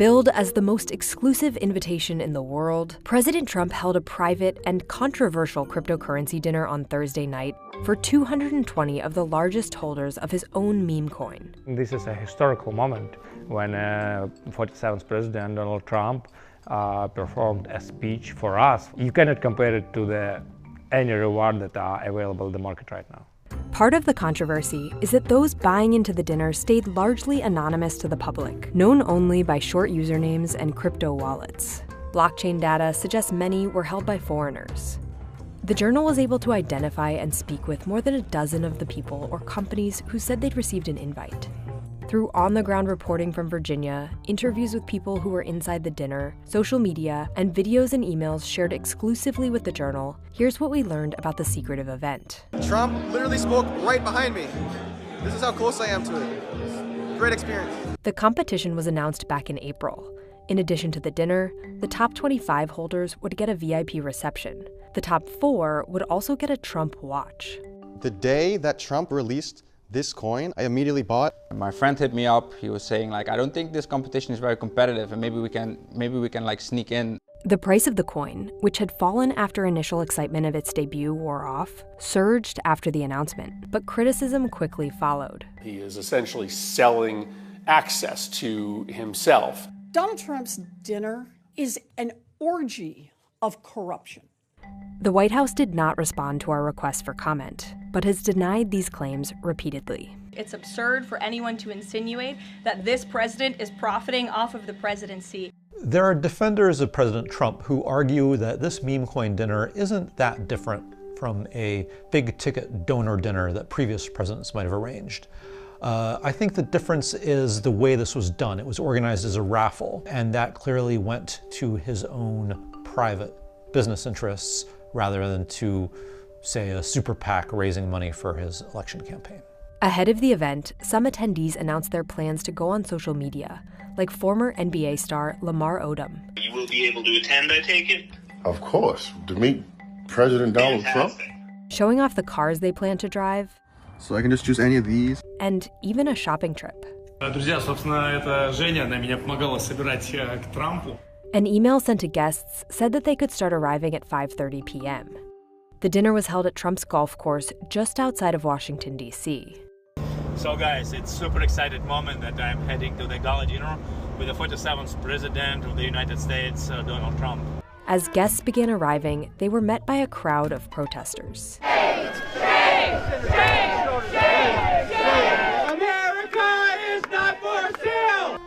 Billed as the most exclusive invitation in the world, President Trump held a private and controversial cryptocurrency dinner on Thursday night for 220 of the largest holders of his own Memecoin. This is a historical moment when 47th President Donald Trump performed a speech for us. You cannot compare it to any reward that are available in the market right now. Part of the controversy is that those buying into the dinner stayed largely anonymous to the public, known only by short usernames and crypto wallets. Blockchain data suggests many were held by foreigners. The Journal was able to identify and speak with more than a dozen of the people or companies who said they'd received an invite. Through on-the-ground reporting from Virginia, interviews with people who were inside the dinner, social media, and videos and emails shared exclusively with the Journal, here's what we learned about the secretive event. Trump literally spoke right behind me. This is how close I am to it. Great experience. The competition was announced back in April. In addition to the dinner, the top 25 holders would get a VIP reception. The top 4 would also get a Trump watch. The day that Trump released this coin, I immediately bought. My friend hit me up. He was saying, like, I don't think this competition is very competitive, and maybe we can like sneak in. The price of the coin, which had fallen after initial excitement of its debut wore off, surged after the announcement, but criticism quickly followed. He is essentially selling access to himself. Donald Trump's dinner is an orgy of corruption. The White House did not respond to our request for comment, but has denied these claims repeatedly. It's absurd for anyone to insinuate that this president is profiting off of the presidency. There are defenders of President Trump who argue that this Memecoin dinner isn't that different from a big-ticket donor dinner that previous presidents might have arranged. I think the difference is the way this was done. It was organized as a raffle, and that clearly went to his own private business interests rather than to, say, a super PAC raising money for his election campaign. Ahead of the event, some attendees announced their plans to go on social media, like former NBA star Lamar Odom. You will be able to attend, I take it? Of course, to meet President Donald Trump. Showing off the cars they plan to drive. So I can just choose any of these. And even a shopping trip. Друзья, собственно, это Женя, она меня помогала собирать к Трампу. An email sent to guests said that they could start arriving at 5:30 p.m. The dinner was held at Trump's golf course just outside of Washington, D.C. So guys, it's a super excited moment that I'm heading to the gala dinner with the 47th President of the United States, Donald Trump. As guests began arriving, they were met by a crowd of protesters.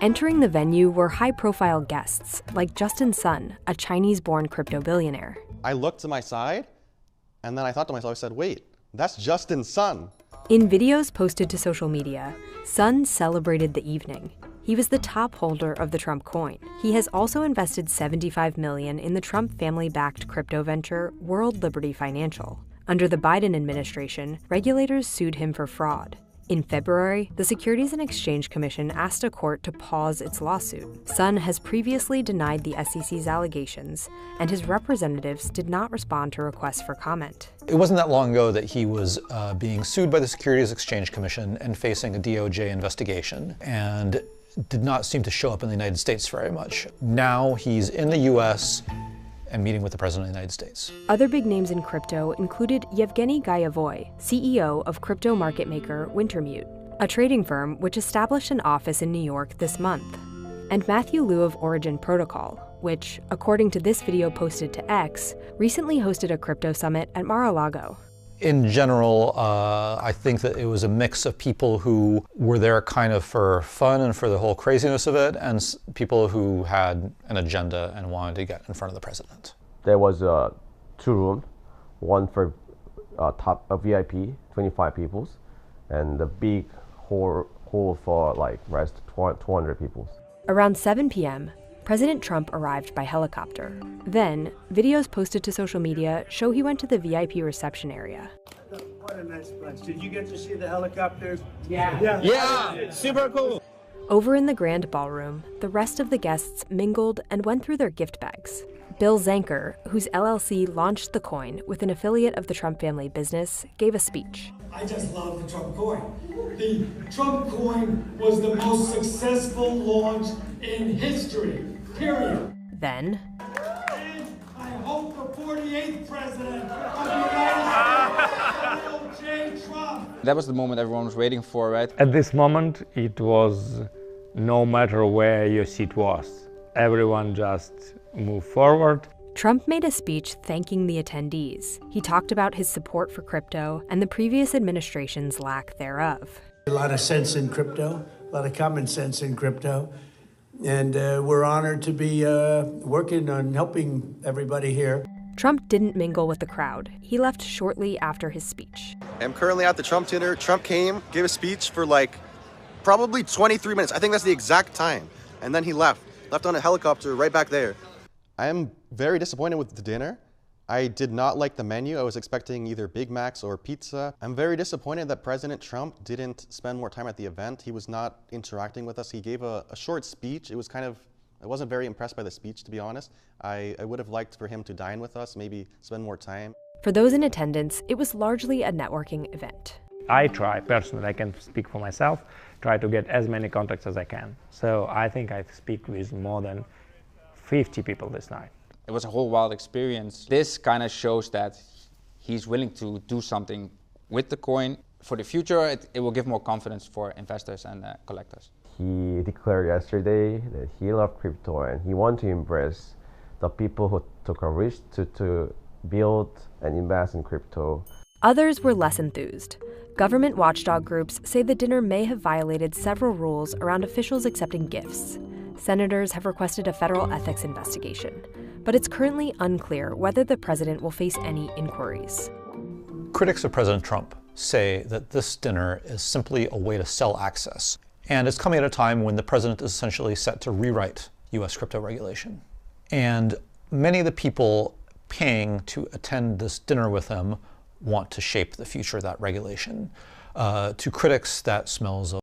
Entering the venue were high-profile guests, like Justin Sun, a Chinese-born crypto billionaire. I looked to my side, and then I thought to myself, I said, wait, that's Justin Sun. In videos posted to social media, Sun celebrated the evening. He was the top holder of the Trump coin. He has also invested $75 million in the Trump family-backed crypto venture World Liberty Financial. Under the Biden administration, regulators sued him for fraud. In February, the Securities and Exchange Commission asked a court to pause its lawsuit. Sun has previously denied the SEC's allegations, and his representatives did not respond to requests for comment. It wasn't that long ago that he was being sued by the Securities Exchange Commission and facing a DOJ investigation, and did not seem to show up in the United States very much. Now he's in the US and meeting with the President of the United States. Other big names in crypto included Yevgeny Gayavoy, CEO of crypto market maker Wintermute, a trading firm which established an office in New York this month, and Matthew Liu of Origin Protocol, which, according to this video posted to X, recently hosted a crypto summit at Mar-a-Lago. In general, I think that it was a mix of people who were there kind of for fun and for the whole craziness of it, and people who had an agenda and wanted to get in front of the president. There was 2 rooms, one for VIP, 25 people, and the big hall for like rest 200 people. Around 7 p.m., President Trump arrived by helicopter. Then, videos posted to social media show he went to the VIP reception area. What a nice place. Did you get to see the helicopters? Yeah, super cool. Over in the grand ballroom, the rest of the guests mingled and went through their gift bags. Bill Zanker, whose LLC launched the coin with an affiliate of the Trump family business, gave a speech. I just love the Trump coin. The Trump coin was the most successful launch in history, period. Then, And I hope the 48th president of the United States, Donald J. Trump. That was the moment everyone was waiting for, right? At this moment, it was no matter where your seat was. Everyone just moved forward. Trump made a speech thanking the attendees. He talked about his support for crypto and the previous administration's lack thereof. A lot of sense in crypto, a lot of common sense in crypto. And we're honored to be working on helping everybody here. Trump didn't mingle with the crowd. He left shortly after his speech. I'm currently at the Trump dinner. Trump came, gave a speech for like probably 23 minutes. I think that's the exact time. And then he left on a helicopter right back there. I am very disappointed with the dinner. I did not like the menu. I was expecting either Big Macs or pizza. I'm very disappointed that President Trump didn't spend more time at the event. He was not interacting with us. He gave a short speech. It was I wasn't very impressed by the speech, to be honest. I would have liked for him to dine with us, maybe spend more time. For those in attendance, it was largely a networking event. I try, personally, I can speak for myself, try to get as many contacts as I can. So I think I speak with more than 50 people this night. It was a whole wild experience. This kind of shows that he's willing to do something with the coin. For the future, it will give more confidence for investors and collectors. He declared yesterday that he loved crypto and he wanted to embrace the people who took a risk to build and invest in crypto. Others were less enthused. Government watchdog groups say the dinner may have violated several rules around officials accepting gifts. Senators have requested a federal ethics investigation, but it's currently unclear whether the president will face any inquiries. Critics of President Trump say that this dinner is simply a way to sell access, and it's coming at a time when the president is essentially set to rewrite U.S. crypto regulation. And many of the people paying to attend this dinner with him want to shape the future of that regulation. To critics, that smells of